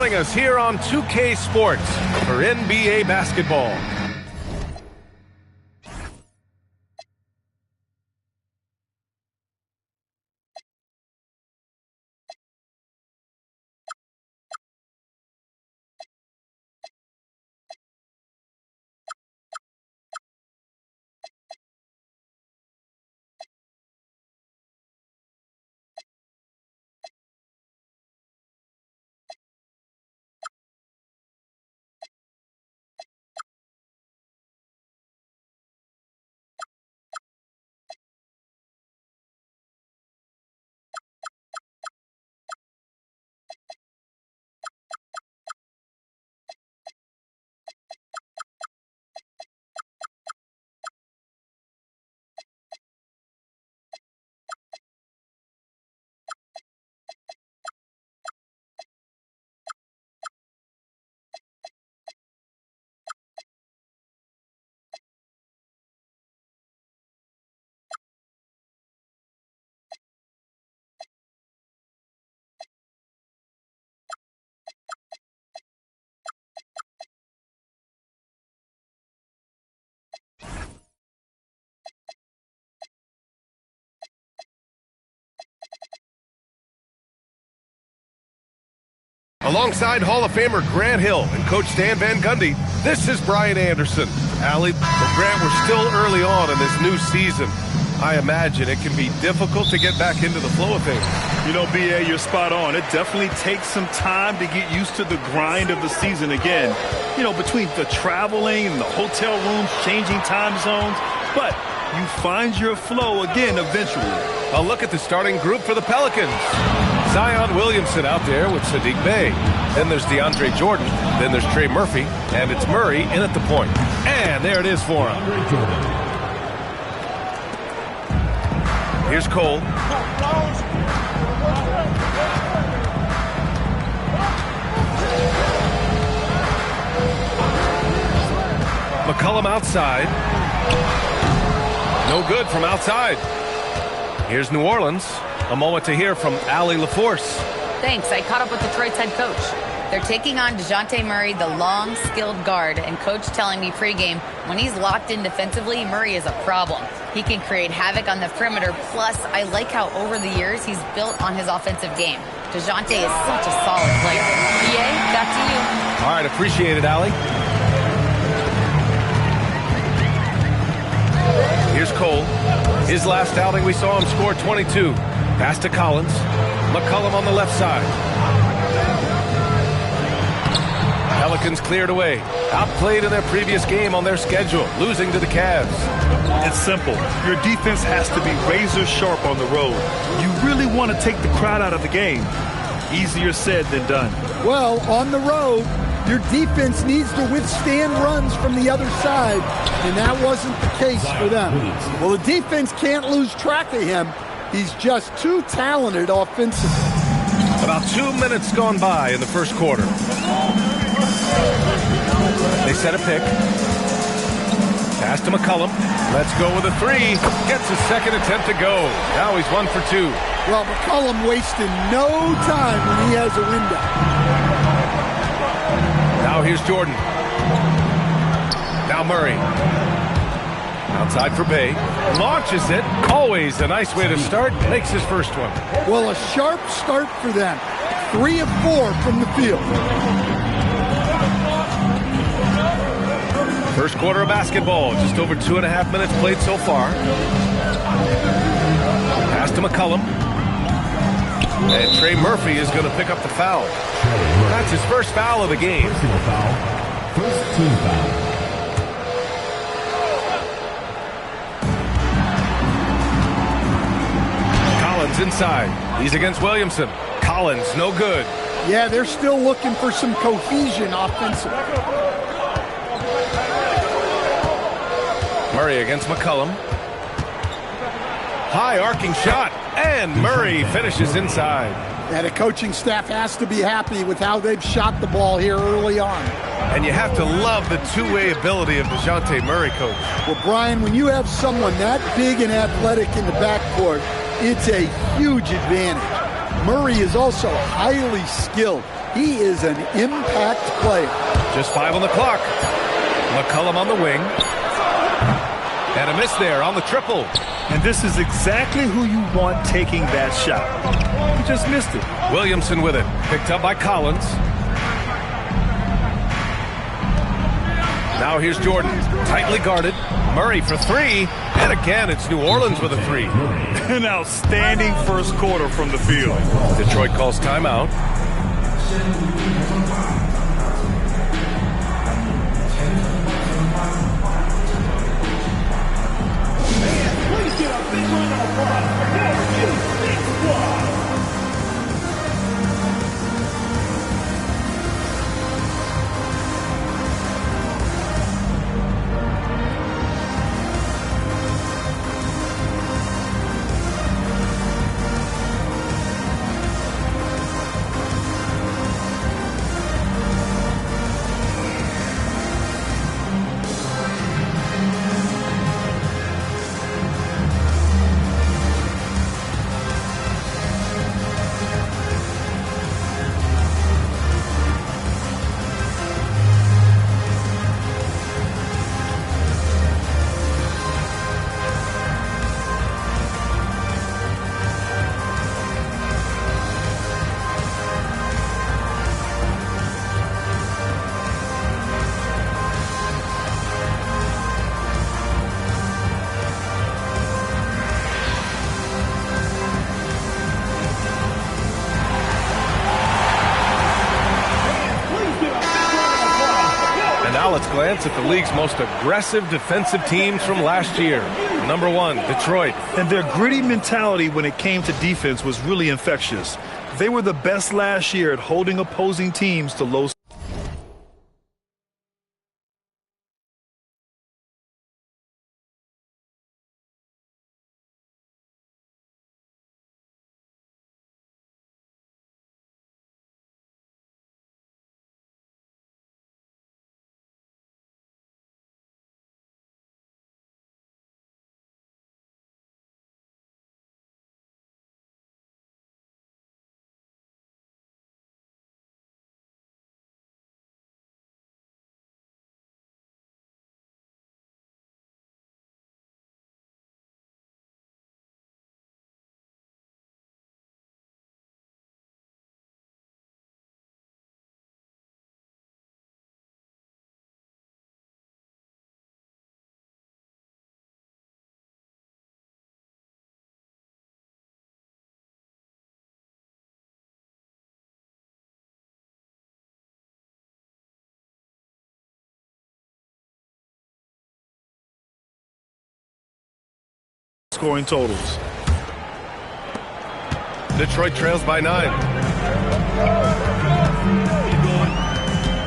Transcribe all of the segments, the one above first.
Joining us here on 2K Sports for NBA basketball. Alongside Hall of Famer Grant Hill and Coach Stan Van Gundy, this is Brian Anderson. Allie, Grant, we're still early on in this new season. I imagine it can be difficult to get back into the flow of things. You know, B.A., you're spot on. It definitely takes some time to get used to the grind of the season again. You know, between the traveling and the hotel rooms, changing time zones. But you find your flow again eventually. A look at the starting group for the Pelicans. Zion Williamson out there with Sadiq Bey. Then there's DeAndre Jordan. Then there's Trey Murphy. And it's Murray in at the point. And there it is for him. Here's Cole. McCollum outside. No good from outside. Here's New Orleans. A moment to hear from Allie LaForce. Thanks. I caught up with Detroit's head coach. They're taking on DeJounte Murray, the long, skilled guard, and coach telling me pregame, when he's locked in defensively, Murray is a problem. He can create havoc on the perimeter. Plus, I like how over the years he's built on his offensive game. DeJounte is such a solid player. EA, back to you. All right, appreciate it, Allie. Here's Cole. His last outing, we saw him score 22. Pass to Collins. McCollum on the left side. Pelicans cleared away. Outplayed in their previous game on their schedule, losing to the Cavs. It's simple. Your defense has to be razor sharp on the road. You really want to take the crowd out of the game. Easier said than done. Well, on the road, your defense needs to withstand runs from the other side, and that wasn't the case for them. Well, the defense can't lose track of him. He's just too talented offensively. About 2 minutes gone by in the first quarter. They set a pick. Pass to McCollum. Let's go with a three. Gets his second attempt to go. Now he's 1 for 2. Well, McCollum wasted no time when he has a window. Now here's Jordan. Now Murray. Outside for Bey. Launches it. Always a nice way to start. Makes his first one. Well, a sharp start for them. 3 of 4 from the field. First quarter of basketball. Just over 2.5 minutes played so far. Pass to McCollum. And Trey Murphy is going to pick up the foul. That's his first foul of the game. First team foul. Collins inside. He's against Williamson. Collins, no good. Yeah, they're still looking for some cohesion offensively. Murray against McCollum. High arcing shot. And Murray finishes inside. Yeah, the coaching staff has to be happy with how they've shot the ball here early on. And you have to love the two-way ability of DeJounte Murray, Coach. Well, Brian, when you have someone that big and athletic in the backcourt, it's a huge advantage. Murray is also highly skilled. He is an impact player. Just 5 on the clock. McCollum on the wing. And a miss there on the triple. And this is exactly who you want taking that shot. He just missed it. Williamson with it. Picked up by Collins. Now here's Jordan. Tightly guarded. Murray for 3. And again, it's New Orleans with a 3. An outstanding first quarter from the field. Detroit calls timeout. Let's glance at the league's most aggressive defensive teams from last year. Number 1, Detroit. And their gritty mentality when it came to defense was really infectious. They were the best last year at holding opposing teams to low scoring totals. Detroit trails by 9.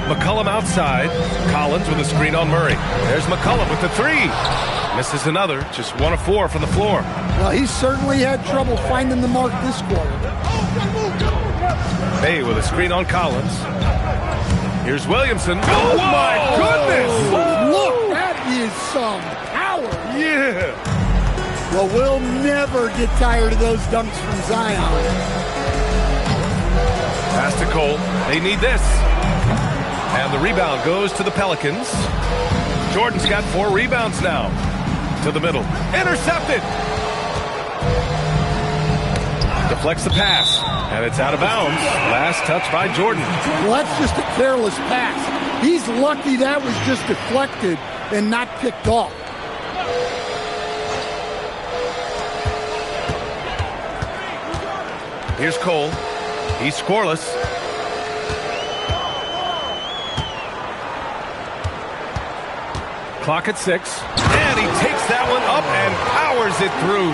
McCollum outside. Collins with a screen on Murray. There's McCollum with the 3. Misses another. Just 1 of 4 from the floor. Well, he certainly had trouble finding the mark this quarter. Bay with a screen on Collins. Here's Williamson. Oh, my goodness! Look, that is some power. Yeah. Well, we'll never get tired of those dunks from Zion. Pass to Cole. They need this. And the rebound goes to the Pelicans. Jordan's got 4 rebounds now. To the middle. Intercepted. Deflects the pass. And it's out of bounds. Last touch by Jordan. Well, that's just a careless pass. He's lucky that was just deflected and not picked off. Here's Cole. He's scoreless. Clock at 6. And he takes that one up and powers it through.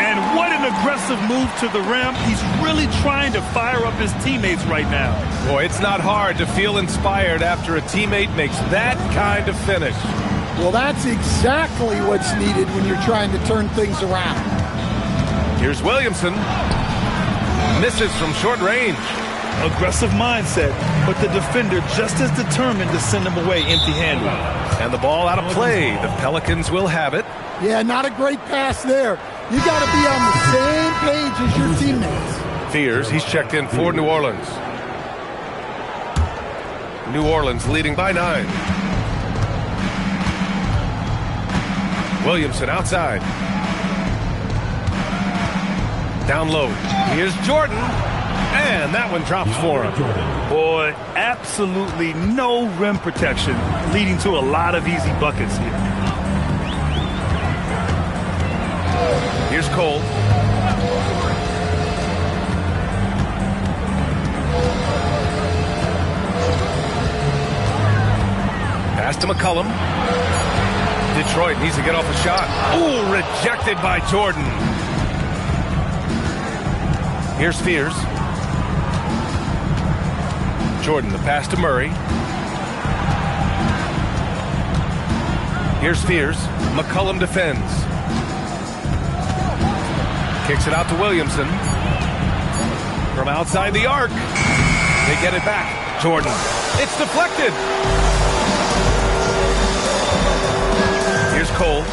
And what an aggressive move to the rim. He's really trying to fire up his teammates right now. Boy, it's not hard to feel inspired after a teammate makes that kind of finish. Well, that's exactly what's needed when you're trying to turn things around. Here's Williamson. Misses from short range. Aggressive mindset, but the defender just as determined to send him away empty-handed. And the ball out of play. The Pelicans will have it. Yeah, not a great pass there. You got to be on the same page as your teammates. Fears, he's checked in for New Orleans. New Orleans leading by 9. Williamson outside. Down low. Here's Jordan. And that one drops for him. Boy, absolutely no rim protection, leading to a lot of easy buckets here. Here's Cole. Pass to McCollum. Detroit needs to get off a shot. Ooh, rejected by Jordan. Here's Spears. Jordan, the pass to Murray. Here's Spears. McCollum defends. Kicks it out to Williamson. From outside the arc. They get it back. Jordan. It's deflected. Here's Cole.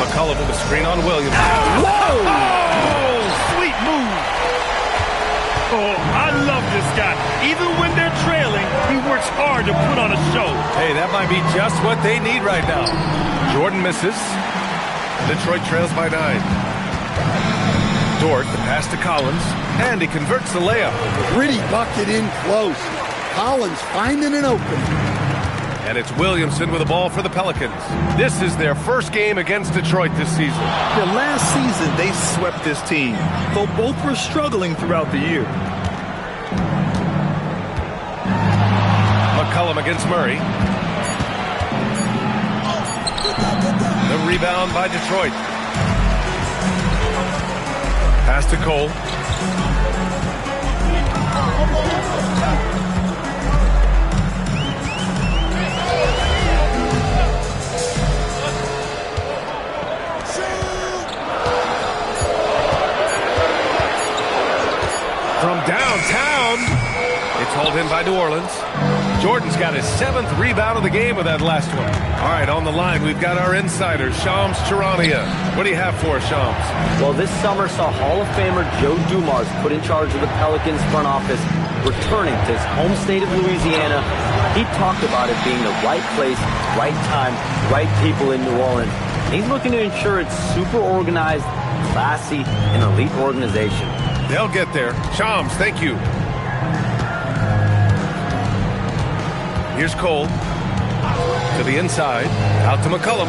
McCollum with a screen on Williams. Whoa! Oh, sweet move. Oh, I love this guy. Even when they're trailing, he works hard to put on a show. Hey, that might be just what they need right now. Jordan misses. Detroit trails by 9. Dort, the pass to Collins, and he converts the layup. Gritty bucket in close. Collins finding an opening. And it's Williamson with the ball for the Pelicans. This is their first game against Detroit this season. The last season, they swept this team, though both were struggling throughout the year. McCollum against Murray. The rebound by Detroit. Pass to Cole. From downtown, it's hauled in by New Orleans. Jordan's got his 7th rebound of the game with that last one. All right, on the line, we've got our insider, Shams Charania. What do you have for us, Shams? Well, this summer saw Hall of Famer Joe Dumars put in charge of the Pelicans front office, returning to his home state of Louisiana. He talked about it being the right place, right time, right people in New Orleans. He's looking to ensure it's super organized, classy, and elite organization. They'll get there. Shams, thank you. Here's Cole. To the inside. Out to McCollum.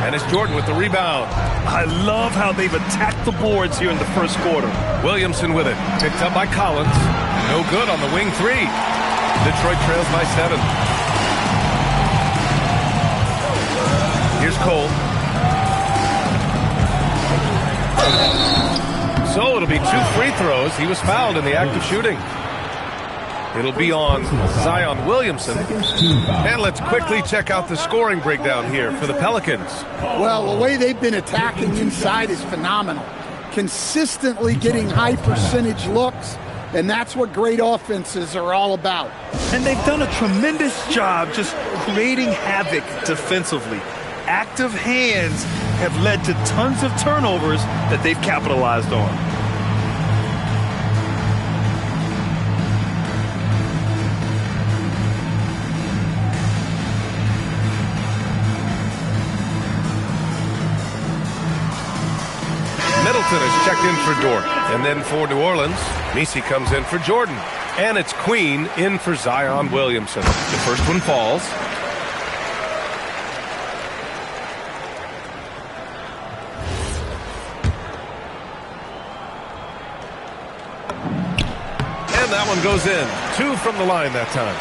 And it's Jordan with the rebound. I love how they've attacked the boards here in the first quarter. Williamson with it. Picked up by Collins. No good on the wing 3. Detroit trails by 7. Here's Cole. So it'll be 2 free throws. He was fouled in the act of shooting. It'll be on Zion Williamson. And let's quickly check out the scoring breakdown here for the Pelicans. Well, the way they've been attacking inside is phenomenal. Consistently getting high percentage looks, and that's what great offenses are all about. And they've done a tremendous job just creating havoc defensively. Active hands have led to tons of turnovers that they've capitalized on. Middleton is checked in for Dort. And then for New Orleans, Messi comes in for Jordan. And it's Queen in for Zion Williamson. The first one falls. That one goes in. 2 from the line that time.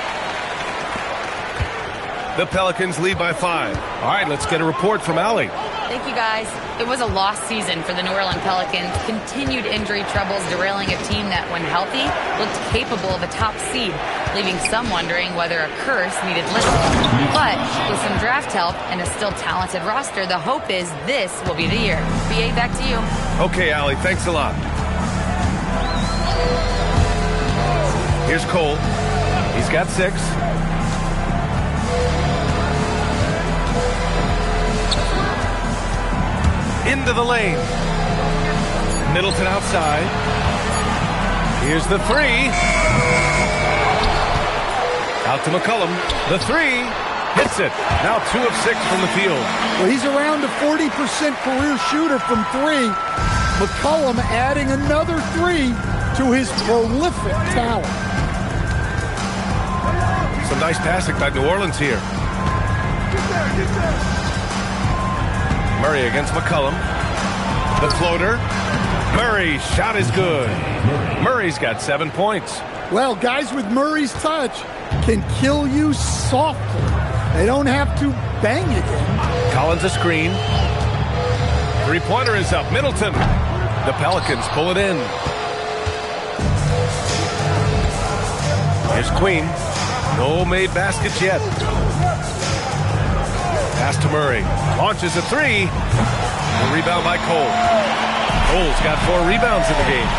The Pelicans lead by 5. All right, let's get a report from Allie. Thank you, guys. It was a lost season for the New Orleans Pelicans. Continued injury troubles derailing a team that, when healthy, looked capable of a top seed, leaving some wondering whether a curse needed lifting. But with some draft help and a still talented roster, the hope is this will be the year. BA, back to you. Okay, Allie, thanks a lot. Here's Cole. He's got 6. into the lane. Middleton outside. Here's the three. Out to McCollum. The three. Hits it. Now 2 of 6 from the field. Well, he's around a 40% career shooter from three. McCollum adding another 3 to his prolific talent. Some nice passing by New Orleans here. Murray against McCollum. The floater. Murray's shot is good. Murray's got 7 points. Well, guys with Murray's touch can kill you softly. They don't have to bang it in. Collins a screen. Three-pointer is up. Middleton. The Pelicans pull it in. Here's Queen. No made baskets yet. Pass to Murray. Launches a three. The rebound by Cole. Cole's got 4 rebounds in the game.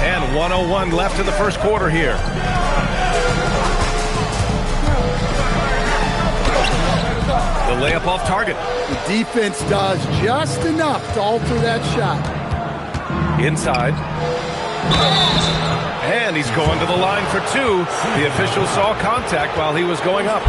And 1:01 left in the first quarter here. The layup off target. The defense does just enough to alter that shot. Inside. And he's going to the line for 2. The official saw contact while he was going up.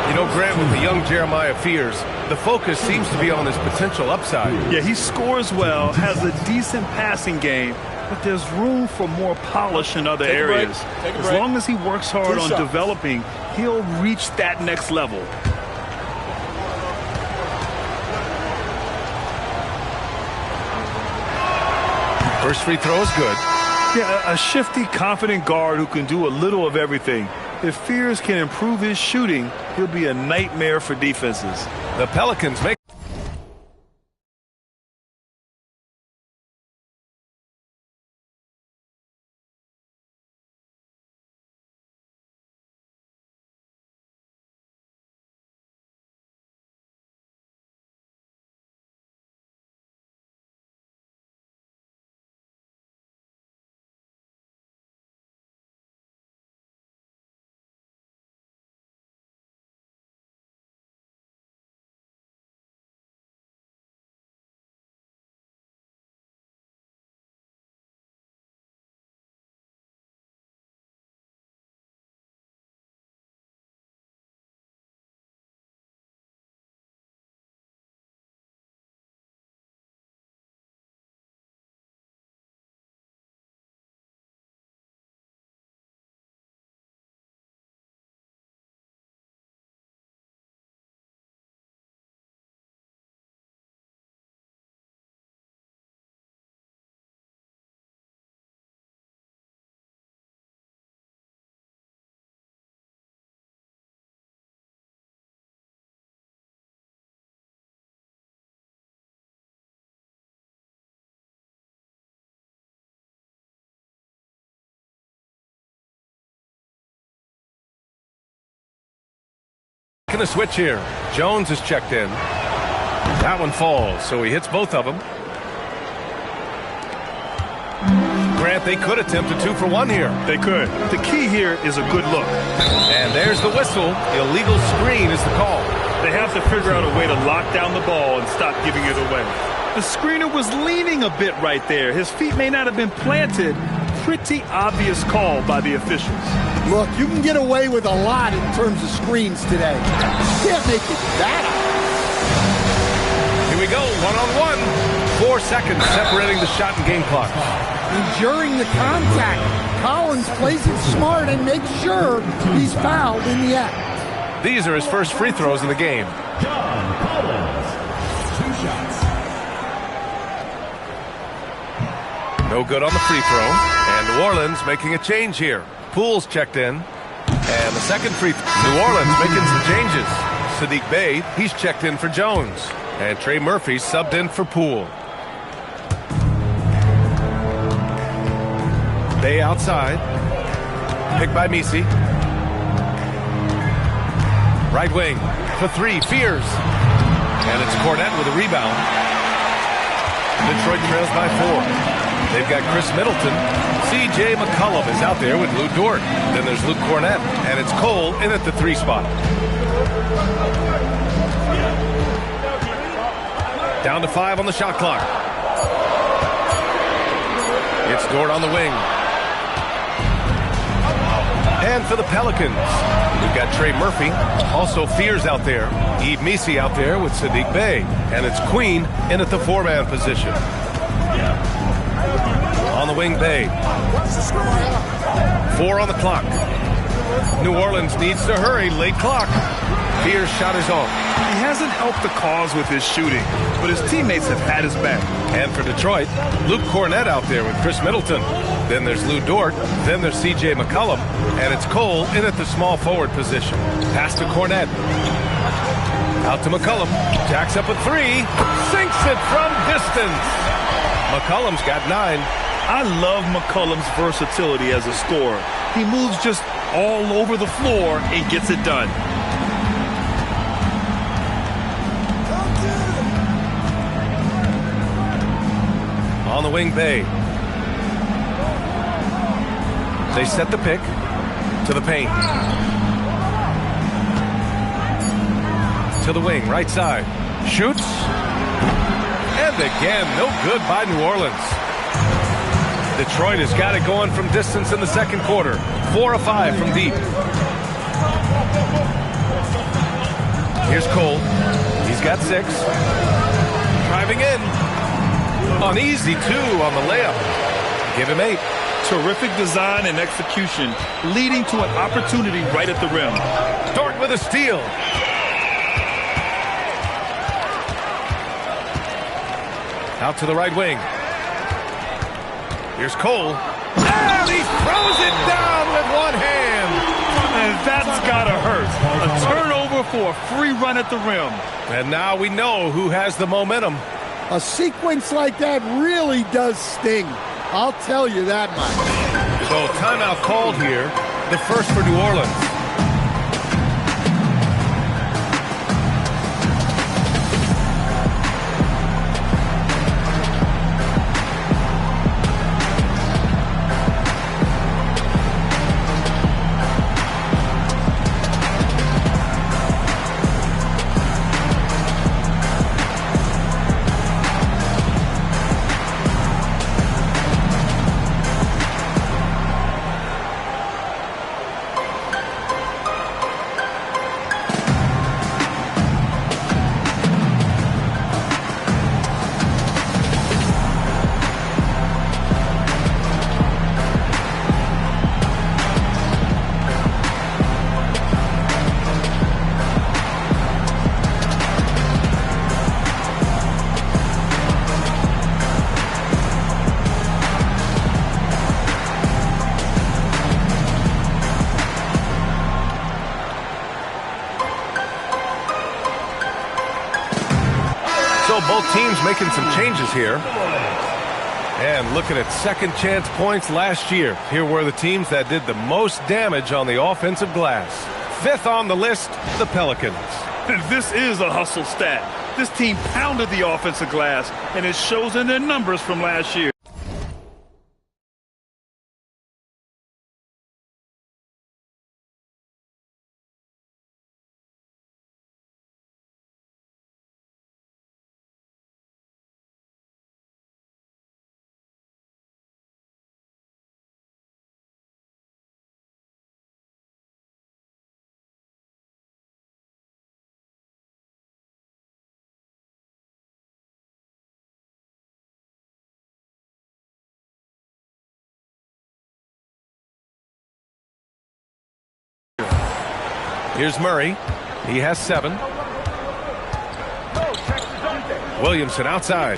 You know, Grant, with the young Jeremiah Fears, the focus seems to be on his potential upside. Yeah, he scores well, has a decent passing game, but there's room for more polish in other areas. As long as he works hard on developing, he'll reach that next level. First free throw is good. Yeah, a shifty, confident guard who can do a little of everything. If Fears can improve his shooting, he'll be a nightmare for defenses. The Pelicans make a switch here. Jones is checked in. That one falls, so he hits both of them. Grant, they could attempt a 2 for 1 here. They could. The key here is a good look. And there's the whistle. Illegal screen is the call. They have to figure out a way to lock down the ball and stop giving it away. The screener was leaning a bit right there. His feet may not have been planted. Pretty obvious call by the officials. Look, you can get away with a lot in terms of screens today. You can't make it that Here we go, 1-on-1. 4 seconds separating the shot and game clock. Enduring the contact. Collins plays it smart and makes sure he's fouled in the act. These are his first free throws in the game. John Collins, 2 shots. No good on the free throw. And New Orleans making a change here. Poole's checked in. And the second free throw. New Orleans making some changes. Sadiq Bey, he's checked in for Jones. And Trey Murphy subbed in for Poole. Bey outside. Picked by Misi. Right wing for 3. Fears. And it's Cornette with a rebound. Detroit trails by 4. They've got Chris Middleton. C.J. McCollum is out there with Lou Dort. Then there's Luke Cornett, and it's Cole in at the 3 spot. Down to 5 on the shot clock. It's Dort on the wing. And for the Pelicans, we've got Trey Murphy. Also Fears out there. Yves Missi out there with Sadiq Bey. And it's Queen in at the 4-man position. On the wing, Bey. 4 on the clock. New Orleans needs to hurry. Late clock. Fears' shot is off. He hasn't helped the cause with his shooting, but his teammates have had his back. And for Detroit, Luke Cornett out there with Chris Middleton. Then there's Lou Dort. Then there's C.J. McCollum. And it's Cole in at the small forward position. Pass to Cornett. Out to McCollum. Jacks up a 3. Sinks it from distance. McCollum's got 9. I love McCollum's versatility as a scorer. He moves just all over the floor and gets it done. On the wing, Bey. They set the pick to the paint. To the wing, right side. Shoots. And again, no good by New Orleans. Detroit has got it going from distance in the second quarter. 4 of 5 from deep. Here's Cole. He's got 6. Driving in. An easy 2 on the layup. Give him 8. Terrific design and execution, leading to an opportunity right at the rim. Dort with a steal. Out to the right wing. Here's Cole. And he throws it down with one hand. And that's gotta hurt. A turnover for a free run at the rim. And now we know who has the momentum. A sequence like that really does sting. I'll tell you that much. So timeout called here. The first for New Orleans. Both teams making some changes here. And looking at second chance points last year. Here were the teams that did the most damage on the offensive glass. 5th on the list, the Pelicans. This is a hustle stat. This team pounded the offensive glass, and it shows in their numbers from last year. Here's Murray. He has 7. Williamson outside.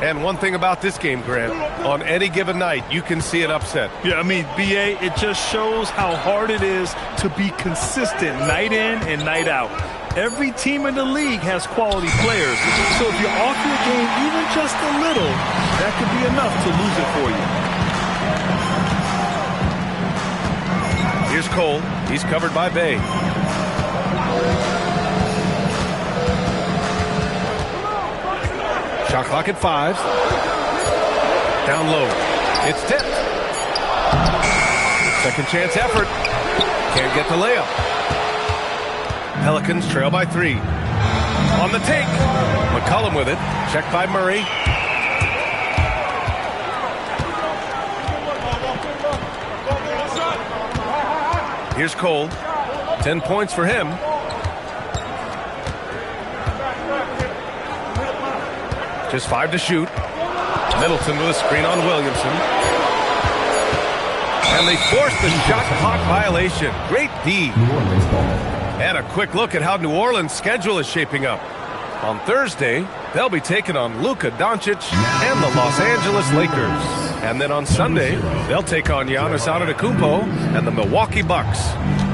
And one thing about this game, Grant, on any given night, you can see an upset. Yeah, I mean, B.A., it just shows how hard it is to be consistent night in and night out. Every team in the league has quality players. So if you're off your game even just a little, that could be enough to lose it for you. Here's Cole. He's covered by Bey. Shot clock at 5. Down low. It's tipped. Second chance effort. Can't get the layup. Pelicans trail by 3. On the take. McCollum with it. Checked by Murray. Here's Cole. 10 points for him. Just 5 to shoot. Middleton with a screen on Williamson. And they force the shot clock violation. Great D. And a quick look at how New Orleans' schedule is shaping up. On Thursday, they'll be taking on Luka Doncic and the Los Angeles Lakers. And then on Sunday, they'll take on Giannis Antetokounmpo and the Milwaukee Bucks.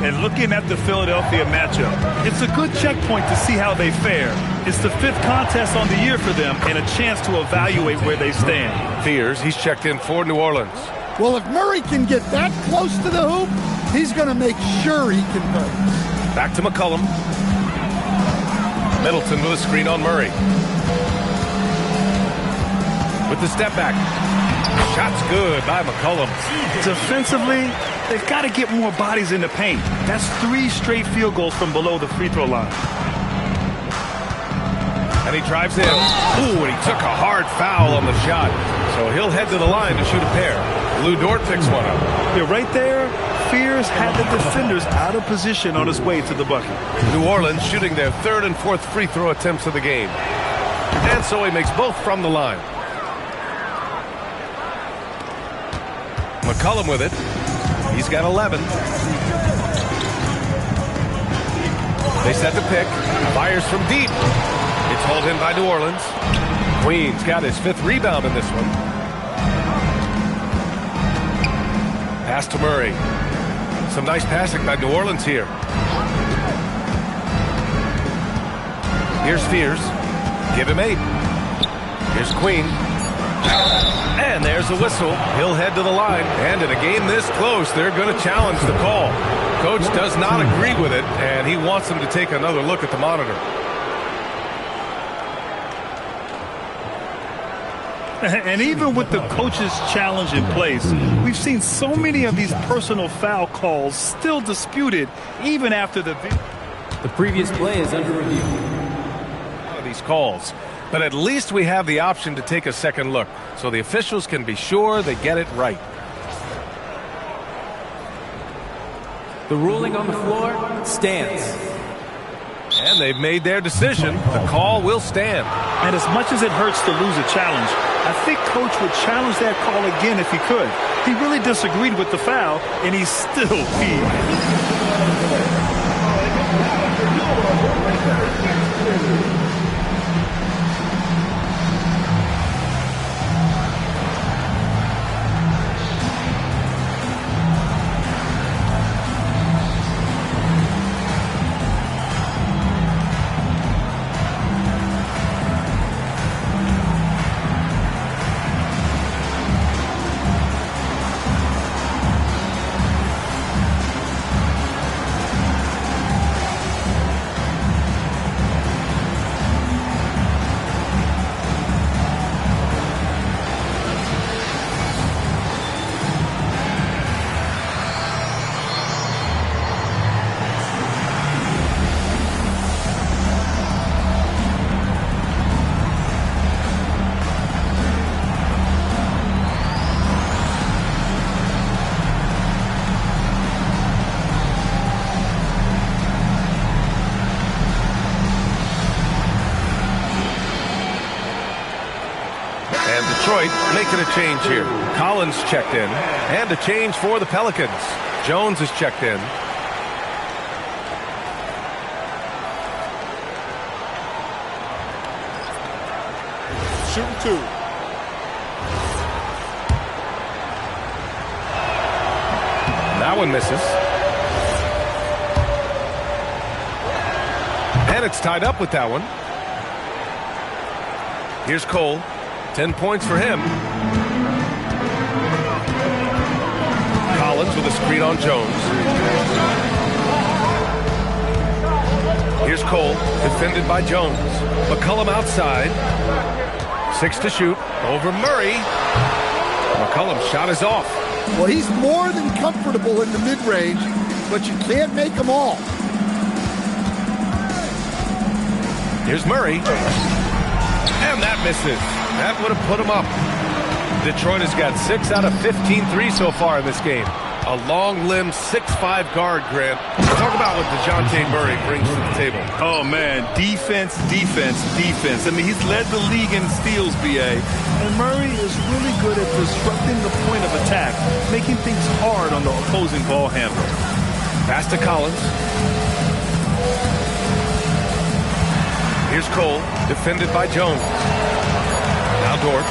And looking at the Philadelphia matchup, it's a good checkpoint to see how they fare. It's the 5th contest on the year for them and a chance to evaluate where they stand. Fears he's checked in for New Orleans. Well, if Murray can get that close to the hoop, he's going to make sure he can play. Back to McCollum. Middleton with a screen on Murray. With the step back. Shot's good by McCollum. Defensively, they've got to get more bodies in the paint. That's 3 straight field goals from below the free throw line. And he drives in. Ooh, and he took a hard foul on the shot. So he'll head to the line to shoot a pair. Lou Dort picks one up. Yeah, right there, Fears had the defenders out of position on his way to the bucket. New Orleans shooting their 3rd and 4th free throw attempts of the game. And so he makes both from the line. McCollum with it. He's got 11. They set the pick. Fires from deep. It's hauled in by New Orleans. Queen's got his 5th rebound in this one. Pass to Murray. Some nice passing by New Orleans here. Here's Fears. Give him 8. Here's Queen. And there's the whistle. He'll head to the line. And in a game this close, they're going to challenge the call. Coach does not agree with it, and he wants them to take another look at the monitor. And even with the coach's challenge in place, we've seen so many of these personal foul calls still disputed even after the previous play is under review. These calls. But at least we have the option to take a second look, so the officials can be sure they get it right. The ruling on the floor stands. And they've made their decision. The call will stand. And as much as it hurts to lose a challenge, I think Coach would challenge that call again if he could. He really disagreed with the foul, and he's still peeved. Detroit making a change here. Collins checked in. And a change for the Pelicans. Jones is checked in. Shooting 2. That one misses. And it's tied up with that one. Here's Cole. 10 points for him. Collins with a screen on Jones. Here's Cole, defended by Jones. McCollum outside. 6 to shoot. Over Murray. McCollum's shot is off. Well, he's more than comfortable in the mid-range, but you can't make them all. Here's Murray. And that misses. That would have put him up. Detroit has got 6 out of 15 threes so far in this game. A long-limbed 6'5" guard, Grant. Talk about what DeJounte Murray brings to the table. Oh, man. Defense, defense, defense. I mean, he's led the league in steals, B.A. And Murray is really good at disrupting the point of attack, making things hard on the opposing ball handler. Pass to Collins. Here's Cole, defended by Jones. Now Dort.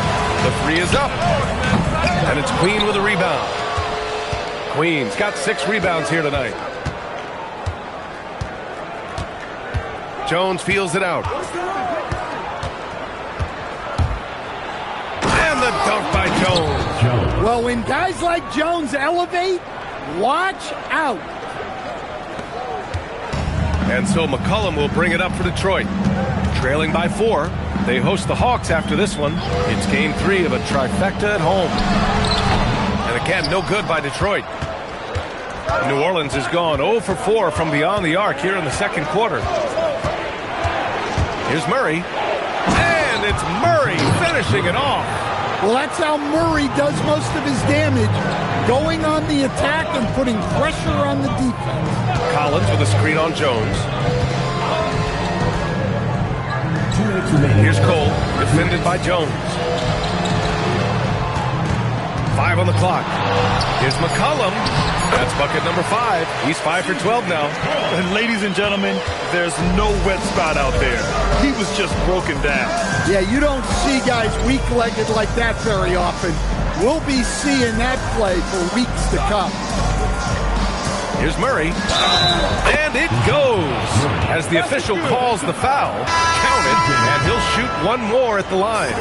The 3 is up. And it's Queen with a rebound. Queen's got 6 rebounds here tonight. Jones feels it out. And the dunk by Jones. Well, when guys like Jones elevate, watch out. And so McCollum will bring it up for Detroit. Trailing by 4. They host the Hawks after this one. It's game 3 of a trifecta at home. And again, no good by Detroit. New Orleans has gone 0 for 4 from beyond the arc here in the second quarter. Here's Murray. And it's Murray finishing it off. Well, that's how Murray does most of his damage, going on the attack and putting pressure on the defense. Collins with a screen on Jones. Here's Cole, defended by Jones. 5 on the clock. Here's McCollum. That's bucket number 5. He's 5 for 12 now. And ladies and gentlemen, there's no wet spot out there. He was just broken down. Yeah, you don't see guys weak-legged like that very often. We'll be seeing that play for weeks to come. Here's Murray. And it goes. As the official calls the foul, count it, and he'll shoot one more at the line.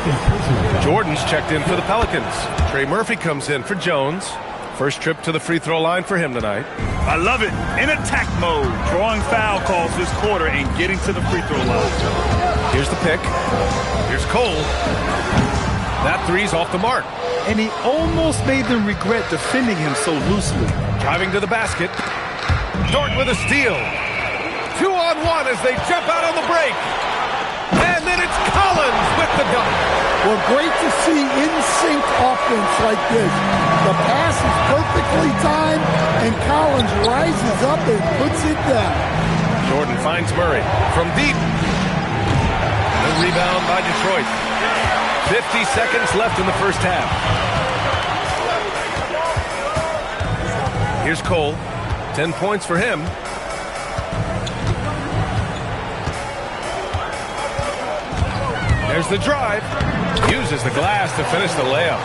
Jordan's checked in for the Pelicans. Trey Murphy comes in for Jones. First trip to the free throw line for him tonight. I love it. In attack mode, drawing foul calls this quarter and getting to the free throw line. Here's the pick. Here's Cole. That 3's off the mark. And he almost made them regret defending him so loosely. Driving to the basket. Dort with a steal. 2-on-1 as they jump out on the break. And then it's Collins with the dunk. Well, great to see in-sync offense like this. The pass is perfectly timed, and Collins rises up and puts it down. Jordan finds Murray from deep. The rebound by Detroit. 50 seconds left in the first half. Here's Cole. 10 points for him. There's the drive. Uses the glass to finish the layup.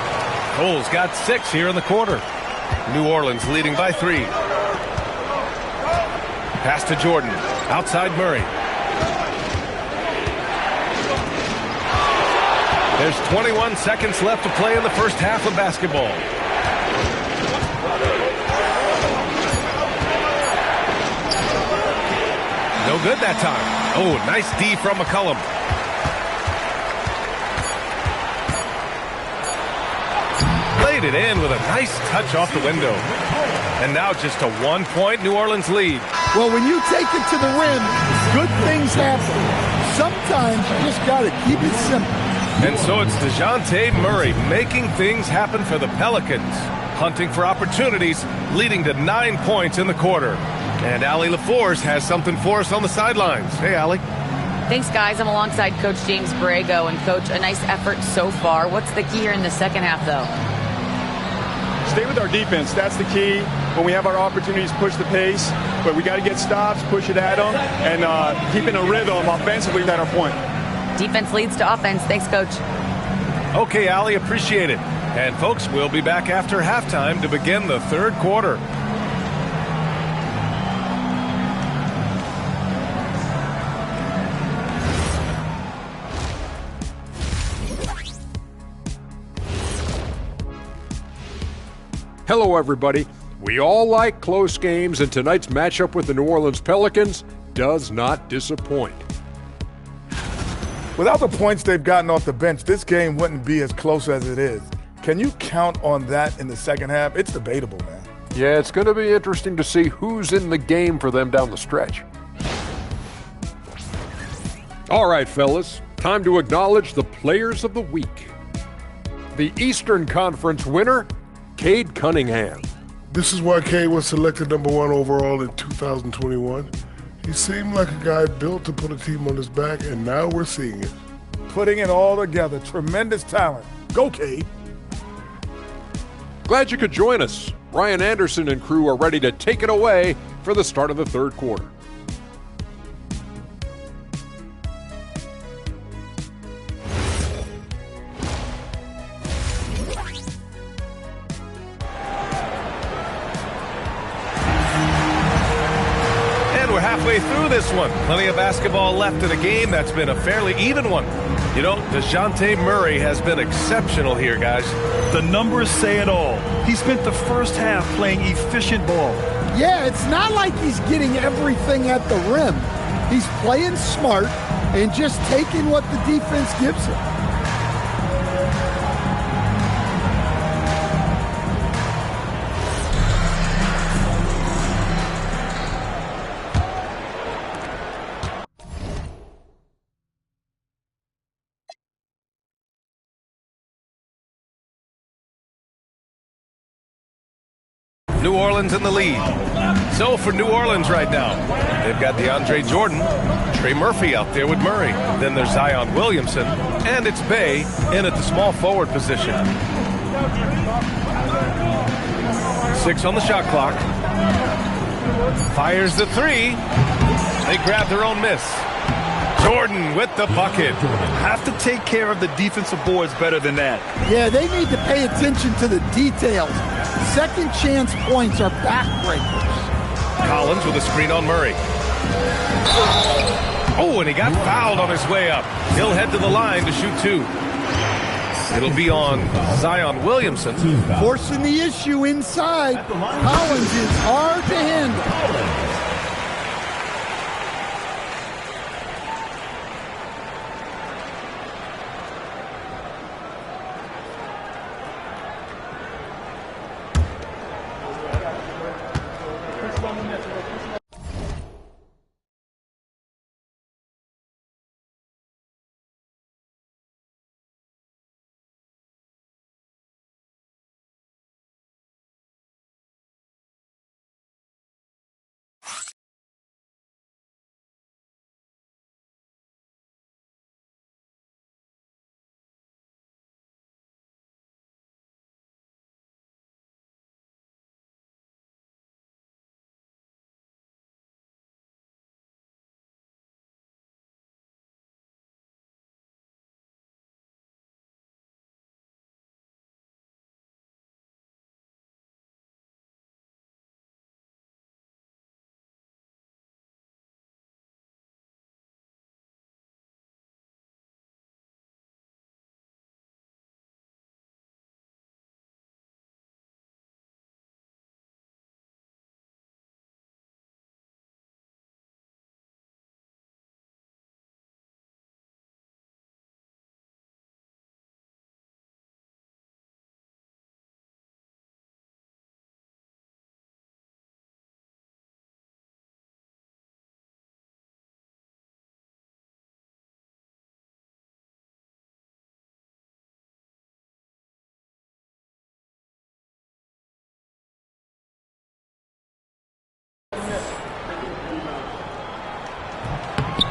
Cole's got 6 here in the quarter. New Orleans leading by 3. Pass to Jordan. Outside Murray. There's 21 seconds left to play in the first half of basketball. No good that time. Oh, nice D from McCollum. Laid it in with a nice touch off the window. And now just a 1-point New Orleans lead. Well, when you take it to the rim, good things happen. Sometimes you just got to keep it simple. And so it's DeJounte Murray making things happen for the Pelicans. Hunting for opportunities, leading to 9 points in the quarter. And Allie LaForce has something for us on the sidelines. Hey, Allie. Thanks, guys. I'm alongside Coach James Borrego. And, Coach, a nice effort so far. What's the key here in the second half, though? Stay with our defense. That's the key. When we have our opportunities, push the pace. But we got to get stops, push it at them, and keeping a rhythm offensively at our point. Defense leads to offense. Thanks, Coach. Okay, Allie, appreciate it. And, folks, we'll be back after halftime to begin the third quarter. Hello, everybody. We all like close games, and tonight's matchup with the New Orleans Pelicans does not disappoint. Without the points they've gotten off the bench, this game wouldn't be as close as it is. Can you count on that in the second half? It's debatable, man. Yeah, it's going to be interesting to see who's in the game for them down the stretch. All right, fellas, time to acknowledge the players of the week. The Eastern Conference winner, Cade Cunningham. This is why Cade was selected #1 overall in 2021. He seemed like a guy built to put a team on his back, and now we're seeing it. Putting it all together. Tremendous talent. Go, Cade. Glad you could join us. Brian Anderson and crew are ready to take it away for the start of the third quarter. We're halfway through this one. Plenty of basketball left in a game that's been a fairly even one. You know, DeJounte Murray has been exceptional here, guys. The numbers say it all. He spent the first half playing efficient ball. Yeah, it's not like he's getting everything at the rim. He's playing smart and just taking what the defense gives him. New Orleans in the lead. So for New Orleans right now, they've got DeAndre Jordan, Trey Murphy out there with Murray. Then there's Zion Williamson, and it's Bey in at the small forward position. 6 on the shot clock. Fires the 3. They grab their own miss. Jordan with the bucket. Have to take care of the defensive boards better than that. Yeah, they need to pay attention to the details. Second chance points are backbreakers. Collins with a screen on Murray. Oh, and he got fouled on his way up. He'll head to the line to shoot 2. It'll be on Zion Williamson. Forcing the issue inside. Collins is hard to handle.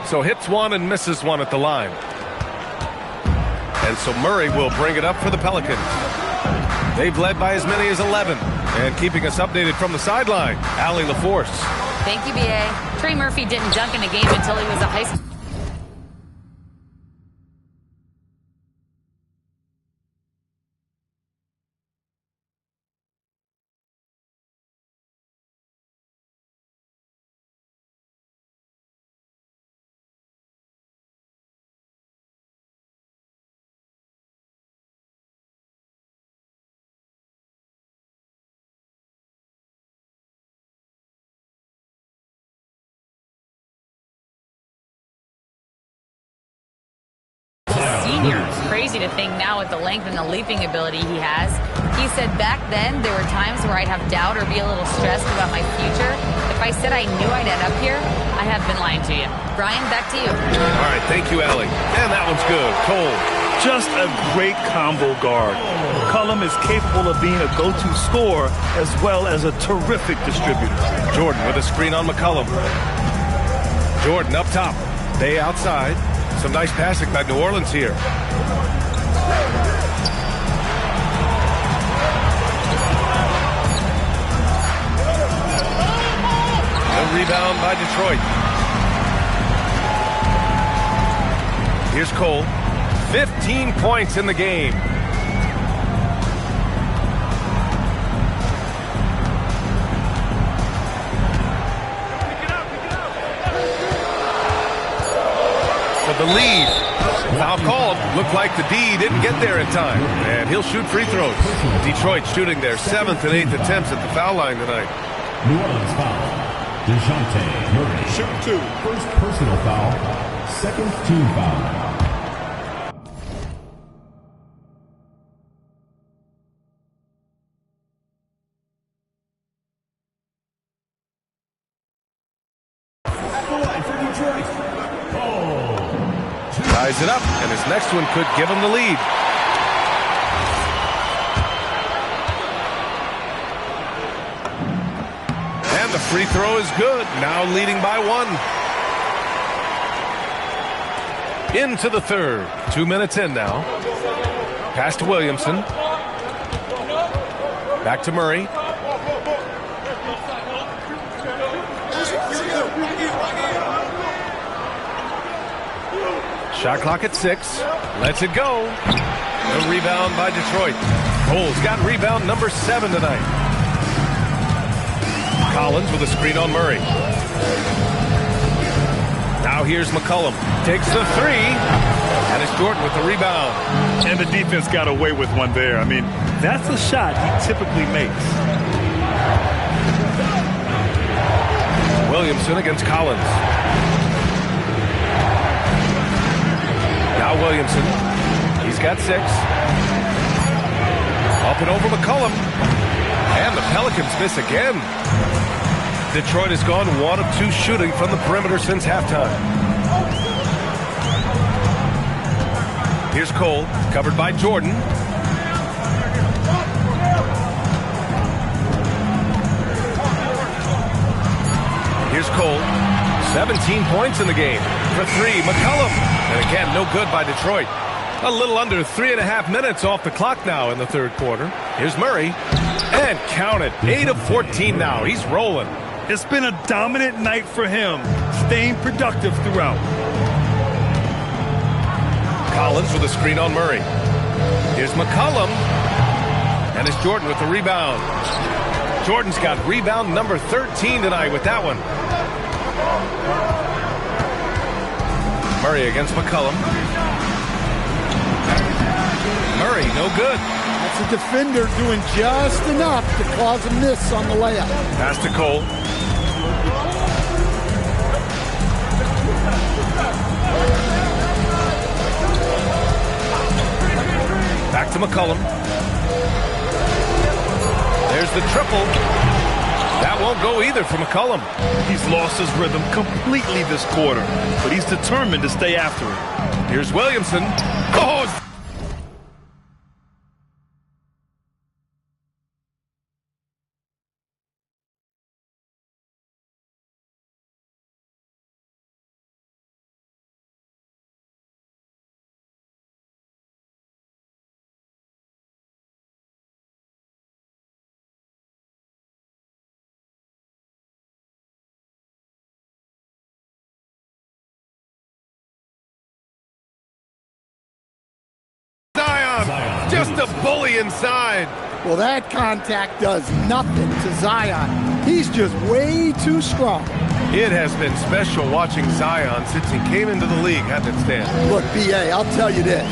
So hits 1 and misses 1 at the line. And so Murray will bring it up for the Pelicans. They've led by as many as 11. And keeping us updated from the sideline, Allie LaForce. Thank you, B.A. Trey Murphy didn't dunk in a game until he was a high school. to think now with the length and the leaping ability he has. He said back then there were times where I'd have doubt or be a little stressed about my future. If I said I knew I'd end up here, I have been lying to you. Brian, back to you. All right, thank you, Allie. And that one's good. Cole. Just a great combo guard. McCollum is capable of being a go-to scorer as well as a terrific distributor. Jordan with a screen on McCollum. Jordan up top. Bay outside. Some nice passing by New Orleans here. Rebound by Detroit. Here's Cole. 15 points in the game. For the lead. Foul called. Looked like the D didn't get there in time. And he'll shoot free throws. Detroit shooting their 7th and 8th attempts at the foul line tonight. New Orleans foul. DeJounte Murray. Shoot 2. First personal foul. Second team foul. Ties it up, and his next one could give him the lead. And the free throw is good. Now leading by 1. Into the third. 2 minutes in now. Pass to Williamson. Back to Murray. Shot clock at 6. Lets it go. The rebound by Detroit. Cole's got rebound number 7 tonight. Collins with a screen on Murray. Now here's McCollum. Takes the 3. And it's Jordan with the rebound. And the defense got away with one there. I mean, that's a shot he typically makes. Williamson against Collins. Now Williamson. He's got 6. Up and over McCollum. And the Pelicans miss again. Detroit has gone 1 of 2 shooting from the perimeter since halftime. Here's Cole, covered by Jordan. Here's Cole. 17 points in the game. For 3, McCollum. And again, no good by Detroit. A little under 3.5 minutes off the clock now in the third quarter. Here's Murray. And count it. 8 of 14 now. He's rolling. It's been a dominant night for him, staying productive throughout. Collins with a screen on Murray. Here's McCollum. And it's Jordan with the rebound. Jordan's got rebound number 13 tonight with that one. Murray against McCollum. Murray, no good. That's a defender doing just enough to cause a miss on the layup. Pass to Cole. Back to McCollum. There's the triple. That won't go either for McCollum. He's lost his rhythm completely this quarter, but he's determined to stay after it. Here's Williamson. Oh! Just a bully inside. Well, that contact does nothing to Zion. He's just way too strong. It has been special watching Zion since he came into the league, hasn't it, Stan? Look, B.A., I'll tell you this.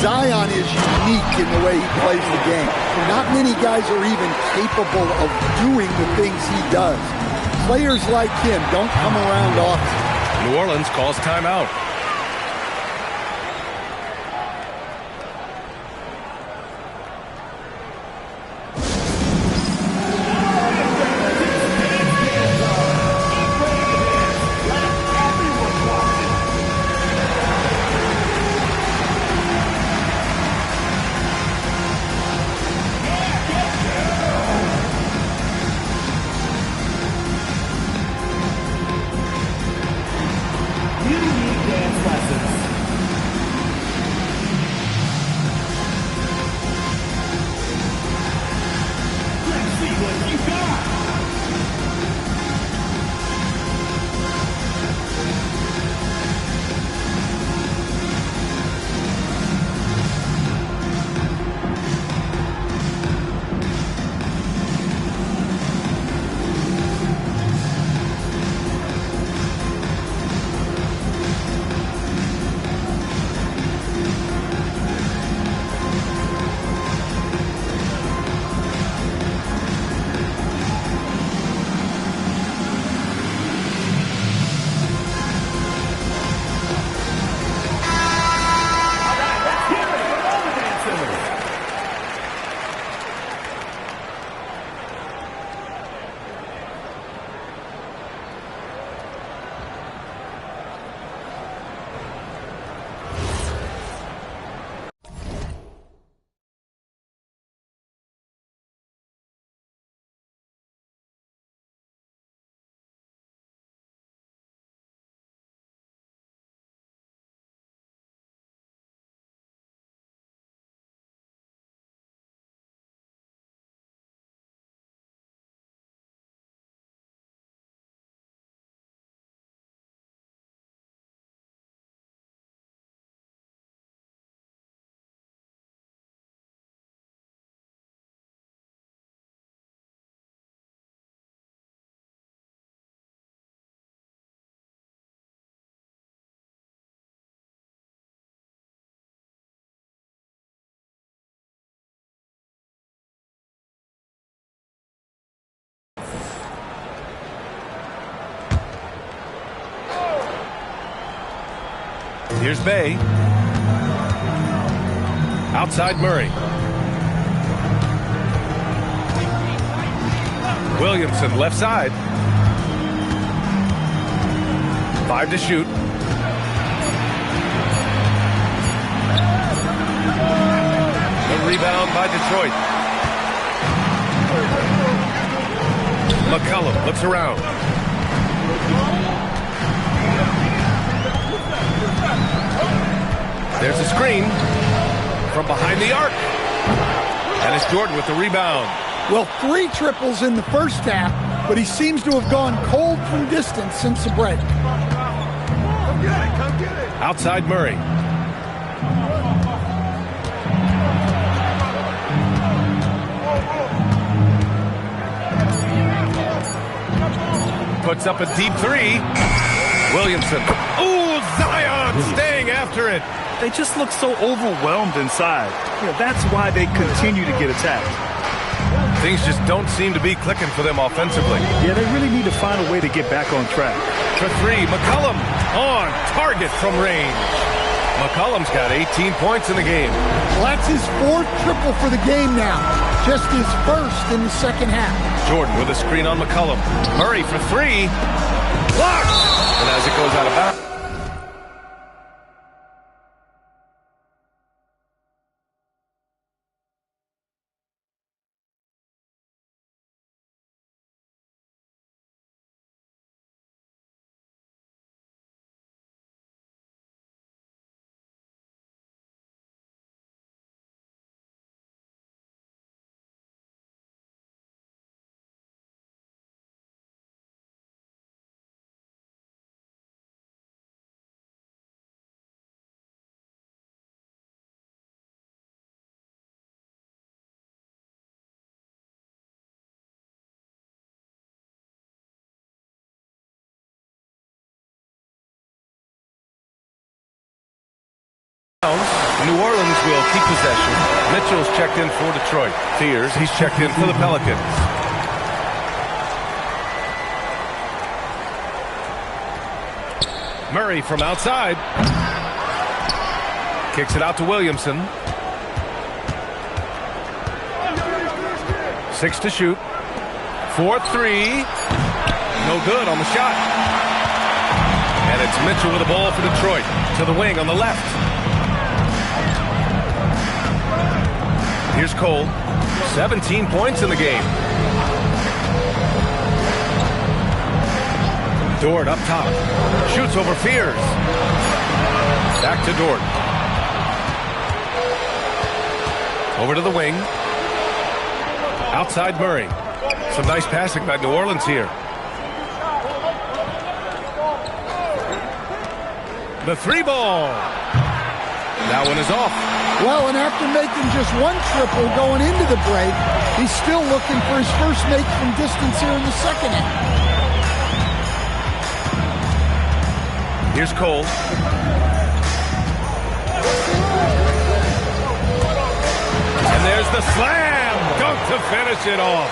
Zion is unique in the way he plays the game. Not many guys are even capable of doing the things he does. Players like him don't come around often. New Orleans calls timeout. Here's Bay. Outside Murray. Williamson left side. 5 to shoot. The rebound by Detroit. McCollum looks around. There's a screen from behind the arc. And it's Jordan with the rebound. Well, 3 triples in the first half, but he seems to have gone cold from distance since the break. Come get it. Outside Murray. Puts up a deep 3. Williamson. Ooh, Zion staying after it. They just look so overwhelmed inside. That's why they continue to get attacked. Things just don't seem to be clicking for them offensively. Yeah, they really need to find a way to get back on track. For 3, McCollum on target from range. McCollum's got 18 points in the game. Well, that's his 4th triple for the game now. Just his 1st in the second half. Jordan with a screen on McCollum. Murray for 3. Blocked! And as it goes out of bounds. New Orleans will keep possession. Mitchell's checked in for Detroit. Fears, he's checked in for the Pelicans. Murray from outside. Kicks it out to Williamson. 6 to shoot. 4-3. No good on the shot. And it's Mitchell with the ball for Detroit. To the wing on the left. Here's Cole. 17 points in the game. Dort up top. Shoots over Fears. Back to Dort. Over to the wing. Outside Murray. Some nice passing by New Orleans here. The 3 ball. That one is off. Well, and after making just 1 triple going into the break, he's still looking for his first make from distance here in the second half. Here's Cole. And there's the slam. Dunk to finish it off.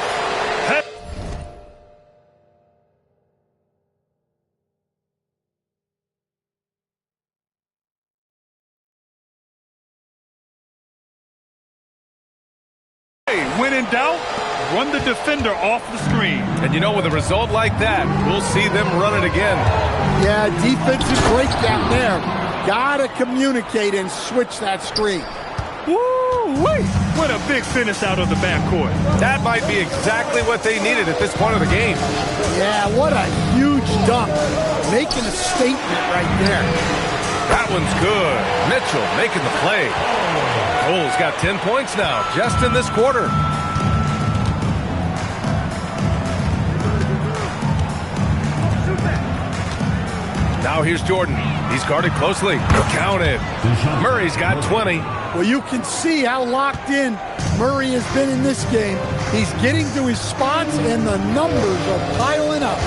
When in doubt, run the defender off the screen. And you know, with a result like that, we'll see them run it again. Yeah, defensive breakdown there. Gotta communicate and switch that screen. Woo-wee! What a big finish out of the backcourt. That might be exactly what they needed at this point of the game. Yeah, what a huge dunk. Making a statement right there. That one's good. Mitchell making the play. Cole's got 10 points now, just in this quarter. Now here's Jordan. He's guarded closely. Counted. Murray's got 20. Well, you can see how locked in Murray has been in this game. He's getting to his spots, and the numbers are piling up.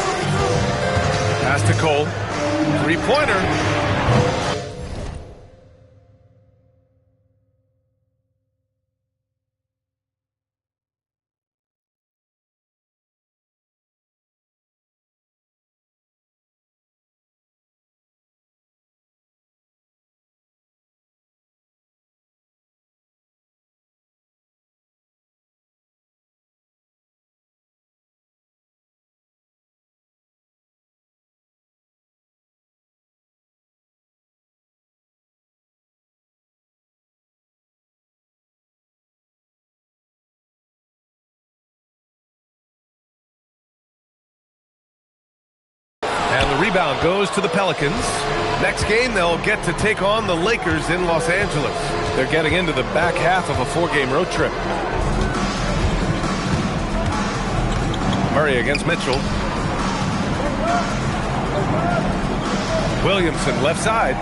Pass to Cole. 3-pointer. the rebound goes to the Pelicans. Next game, they'll get to take on the Lakers in Los Angeles. They're getting into the back half of a 4-game road trip. Murray against Mitchell. Williamson left side.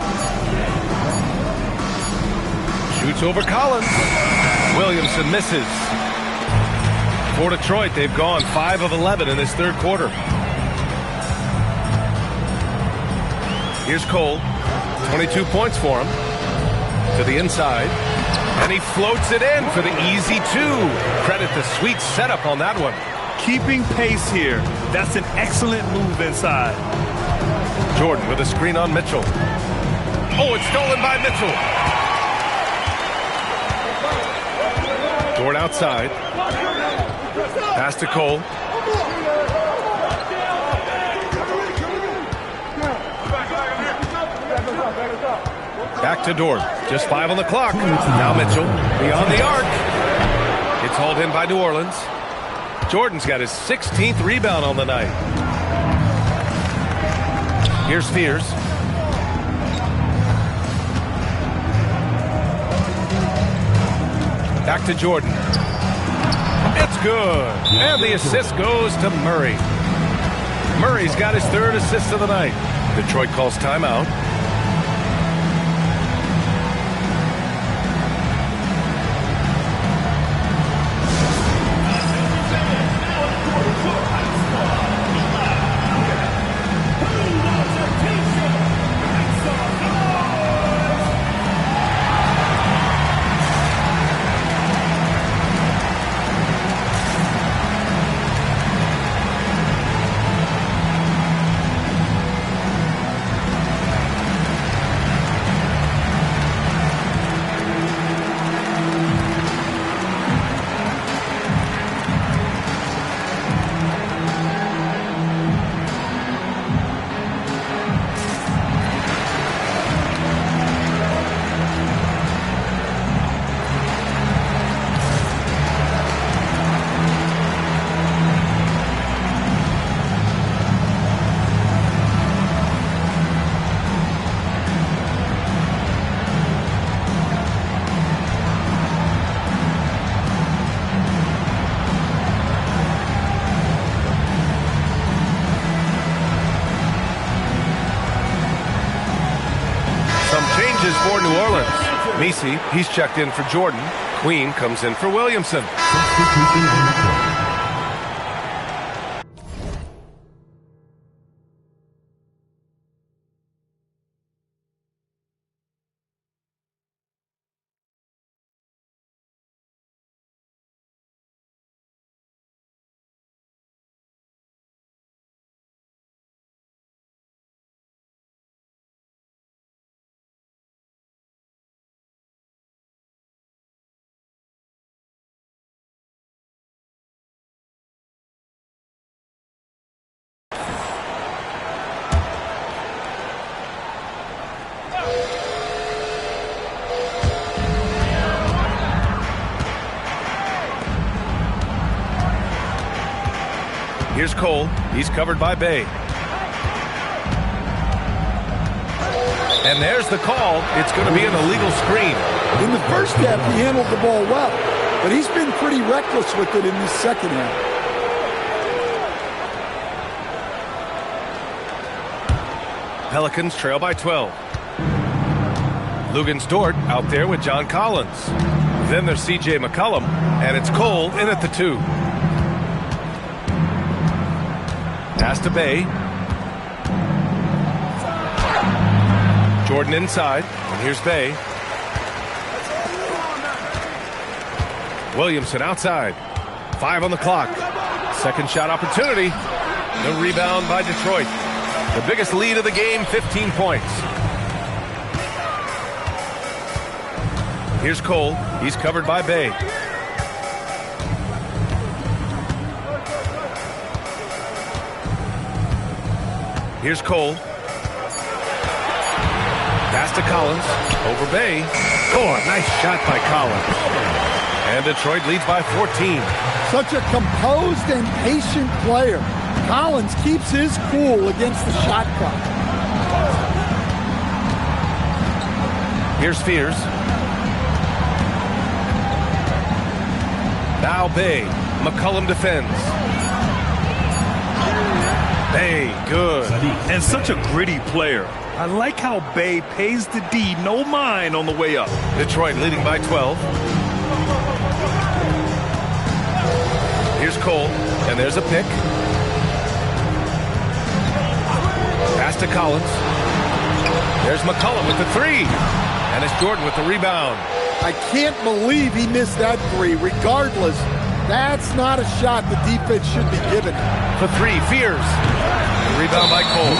Shoots over Collins. Williamson misses. For Detroit, they've gone 5 of 11 in this third quarter. Here's Cole. 22 points for him. To the inside. And he floats it in for the easy 2. Credit the sweet setup on that one. Keeping pace here. That's an excellent move inside. Jordan with a screen on Mitchell. Oh, it's stolen by Mitchell. Jordan outside. Pass to Cole. Back to Dort. Just 5 on the clock. Now Mitchell beyond the arc. It's hauled in by New Orleans. Jordan's got his 16th rebound on the night. Here's Fears. Back to Jordan. It's good. And the assist goes to Murray. Murray's got his 3rd assist of the night. Detroit calls timeout. For New Orleans. Messi, he's checked in for Jordan. Queen comes in for Williamson. Here's Cole. He's covered by Bay. And there's the call. It's going to be an illegal screen. In the first half, he handled the ball well, but he's been pretty reckless with it in the second half. Pelicans trail by 12. Lugens Dort out there with John Collins. Then there's C.J. McCollum, and it's Cole in at the 2. Pass to Bay. Jordan inside, and here's Bay. Williamson outside. 5 on the clock. Second shot opportunity. The rebound by Detroit. The biggest lead of the game, 15 points. Here's Cole. He's covered by Bay. Here's Cole. Pass to Collins. Over Bay. Oh, a nice shot by Collins. And Detroit leads by 14. Such a composed and patient player. Collins keeps his cool against the shot clock. Here's Fears. Now Bay. McCollum defends. Bay, good. And such a gritty player. I like how Bay pays the D no mind on the way up. Detroit leading by 12. Here's Cole, and there's a pick. Pass to Collins. There's McCollum with the three. And it's Jordan with the rebound. I can't believe he missed that three. Regardless, that's not a shot the defense should be given. For three, Fears. The rebound by Cole.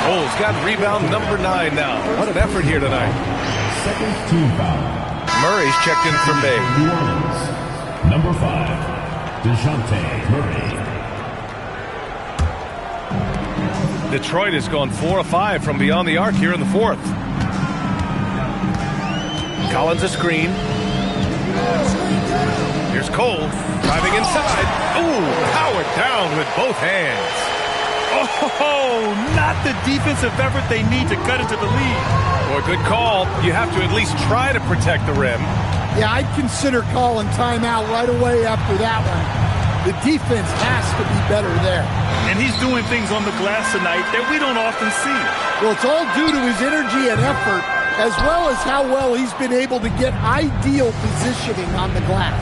Cole's got rebound number 9 now. What an effort here tonight. Second team foul. Murray's checked in for Bay. New Orleans. Number 5, DeJounte Murray. Detroit has gone 4 of 5 from beyond the arc here in the fourth. Collins a screen. Here's Cole driving inside. Ooh, powered down with both hands. Oh, not the defensive effort they need to cut into the lead. Boy, good call. You have to at least try to protect the rim. Yeah, I'd consider calling timeout right away after that one. The defense has to be better there. And he's doing things on the glass tonight that we don't often see. Well, it's all due to his energy and effort, as well as how well he's been able to get ideal positioning on the glass.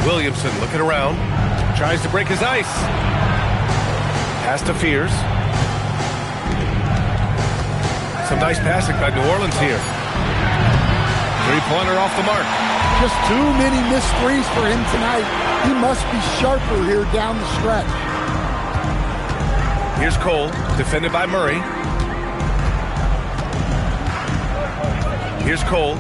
Williamson looking around. Tries to break his ice. Pass to Fears. Some nice passing by New Orleans here. Three-pointer off the mark. Just too many missed threes for him tonight. He must be sharper here down the stretch. Here's Cole, defended by Murray. Here's Cole.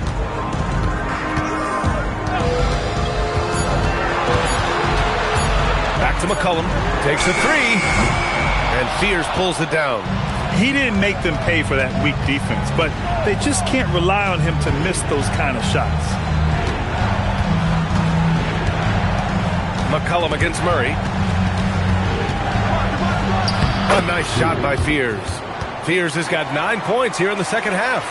Back to McCollum. Takes a three. And Fears pulls it down. He didn't make them pay for that weak defense, but they just can't rely on him to miss those kind of shots. McCollum against Murray. A nice shot by Fears. Fears has got 9 points here in the second half.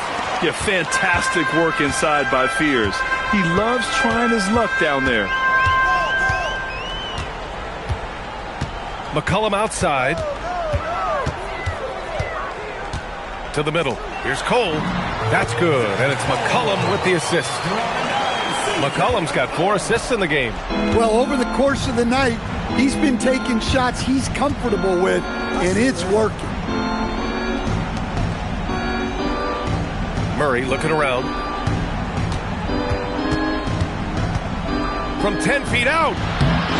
Yeah, fantastic work inside by Fears. He loves trying his luck down there. McCollum outside. To the middle. Here's Cole. That's good. And it's McCollum with the assist. McCollum's got 4 assists in the game. Well, over the course of the night, he's been taking shots he's comfortable with, and it's working. Murray looking around. From 10 feet out.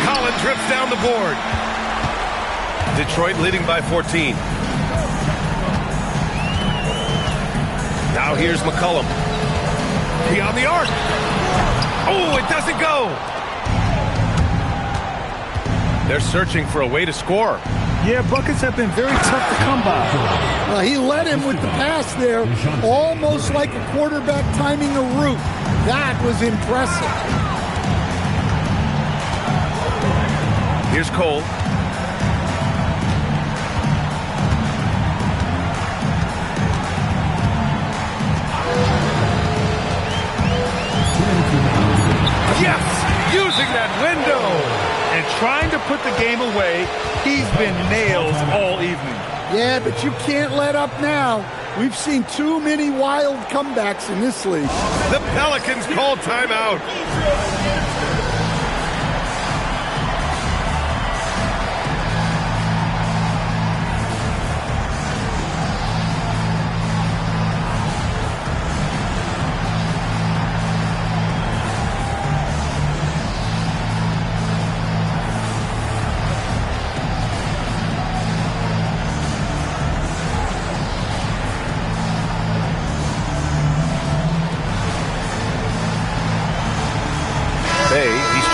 Collins rips down the board. Detroit leading by 14. Now here's McCollum. Beyond the arc. Oh, it doesn't go. They're searching for a way to score. Yeah, buckets have been very tough to come by. Well, he led him with the pass there, almost like a quarterback timing a route. That was impressive. Here's Cole. Yes! Using that window! And trying to put the game away, he's been nails all evening. Yeah, but you can't let up now. We've seen too many wild comebacks in this league. The Pelicans call timeout.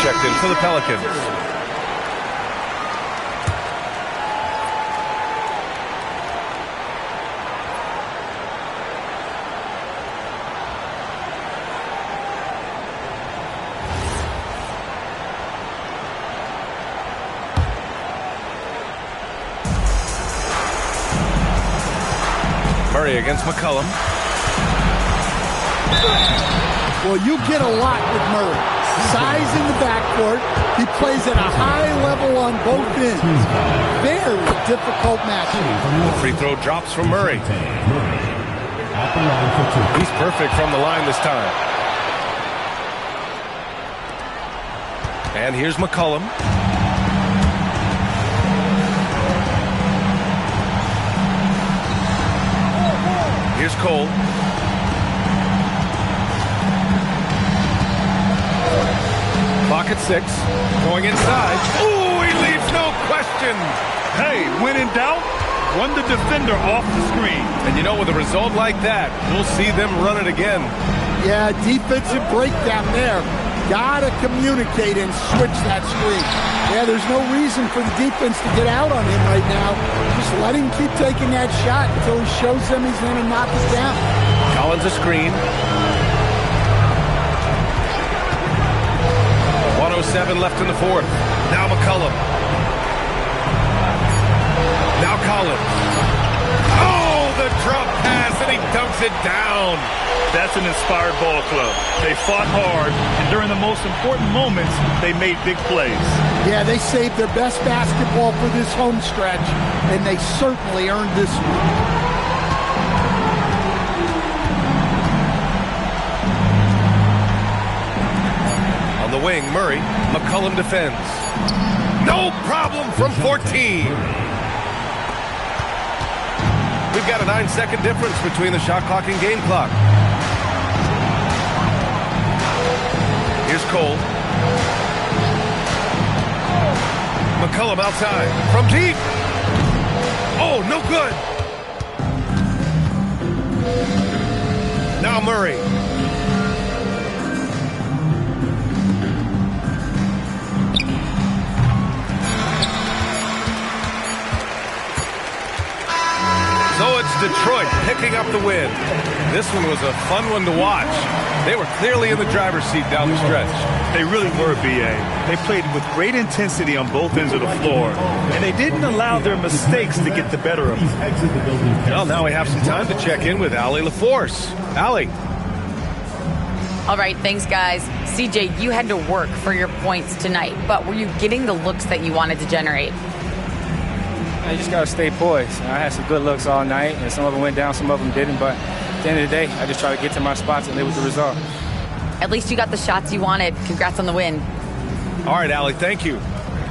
Checked in for the Pelicans. Murray against McCollum. Well, you get a lot with Murray. Size in the backcourt. He plays at a high level on both ends. Very difficult matchup. The free throw drops from Murray. He's perfect from the line this time. And here's McCollum. Here's Cole. Clock at 6. Going inside. Ooh, he leaves no question. Hey, when in doubt, run the defender off the screen. And you know, with a result like that, we'll see them run it again. Yeah, defensive breakdown there. Gotta communicate and switch that screen. Yeah, there's no reason for the defense to get out on him right now. Just let him keep taking that shot until he shows them he's going to knock it down. Collins a screen. 1:07 left in the fourth. Now McCollum. Now Collins. Oh, the drop pass, and he dunks it down. That's an inspired ball club. They fought hard, and during the most important moments, they made big plays. Yeah, they saved their best basketball for this home stretch, and they certainly earned this one. On the wing, Murray. McCollum defends. No problem from 14. We've got a 9-second difference between the shot clock and game clock. Here's Cole. McCollum outside. From deep. Oh, no good. Now Murray. So it's Detroit picking up the win. This one was a fun one to watch. They were clearly in the driver's seat down the stretch. They really were, B.A. They played with great intensity on both ends of the floor, and they didn't allow their mistakes to get the better of them. Well, now we have some time to check in with Allie LaForce. Allie. All right, thanks, guys. CJ, you had to work for your points tonight, but were you getting the looks that you wanted to generate? You just got to stay poised. I had some good looks all night, and some of them went down, some of them didn't. But at the end of the day, I just try to get to my spots and live with the result. At least you got the shots you wanted. Congrats on the win. All right, Allie, thank you.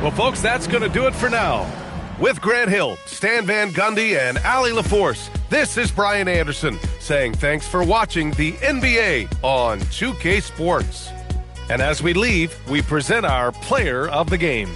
Well, folks, that's going to do it for now. With Grant Hill, Stan Van Gundy, and Allie LaForce, this is Brian Anderson saying thanks for watching the NBA on 2K Sports. And as we leave, we present our player of the game.